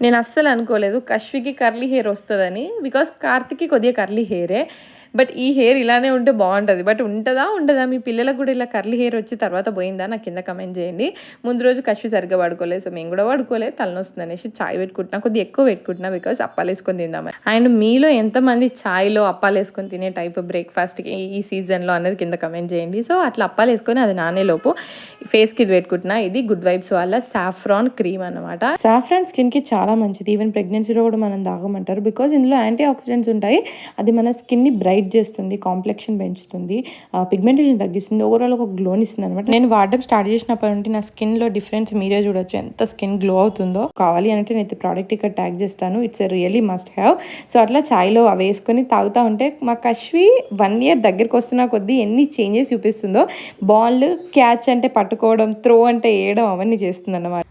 నేను అస్సలు అనుకోలేదు కశ్వికి కర్లీ హెయిర్ వస్తుందని, బికాస్ కార్తిక్కి కొద్దిగా కర్లీ హెయిరే. బట్ ఈ హెయిర్ ఇలానే ఉంటే బాగుంటుంది. బట్ ఉండదా మీ పిల్లలకు కూడా ఇలా కర్లీ హెయిర్ వచ్చి తర్వాత పోయిందా నాకు కింద కమెంట్ చేయండి. ముందు రోజు కశ్వి సరిగ్గా పడుకోలేదు, సో మేము కూడా పడుకోలేదు, తలనొస్తుంది అనేసి చాయ్ పెట్టుకుంటున్నా, కొద్దిగా ఎక్కువ పెట్టుకుంటున్నా బికాస్ అప్పాలు వేసుకొని తిందామని. అండ్ మీలో ఎంతమంది చాయ్లో అప్పాలు వేసుకొని తినే టైప్ బ్రేక్ఫాస్ట్కి ఈ సీజన్లో అనేది కింద కమెంట్ చేయండి. సో అట్లా అప్పాలు వేసుకొని అది నానేలోపు ఫేస్కి ఇది పెట్టుకుంటున్నా. ఇది గుడ్ వైబ్స్ వాళ్ళ సాఫ్రాన్ క్రీమ్ అనమాట. సాఫ్రాన్ స్కిన్కి చాలా మంచిది, ఈవెన్ ప్రెగ్నెన్సీలో కూడా మనం తాగమంటారు బికాజ్ ఇందులో యాంటీ ఆక్సిడెంట్స్ ఉంటాయి. అది మన స్కిన్ని బ్రైట్ చేస్తుంది, కాంప్లెక్షన్ పెంచుతుంది, పిగ్మెంటేషన్ తగ్గిస్తుంది, ఓవరాల్ ఒక గ్లోని ఇస్తుంది అనమాట. నేను వాడడం స్టార్ట్ చేసినప్పటి నుండి నా స్కిన్లో డిఫరెన్స్ మీరే చూడొచ్చు, ఎంత స్కిన్ గ్లో అవుతుందో. కావాలి అంటే నేను ప్రోడక్ట్ ఇక్కడ ట్యాగ్ చేస్తాను, it's really must have. So అట్లా చాయ్లో అవి వేసుకొని తాగుతూ ఉంటే మా కశ్వి 1 year దగ్గరికి వస్తున్న కొద్దీ ఎన్ని చేంజెస్ చూపిస్తుందో. బాల్ క్యాచ్ అంటే పట్టుకోవడం, త్రో అంటే వేయడం, అవన్నీ చేస్తుంది అన్నమాట.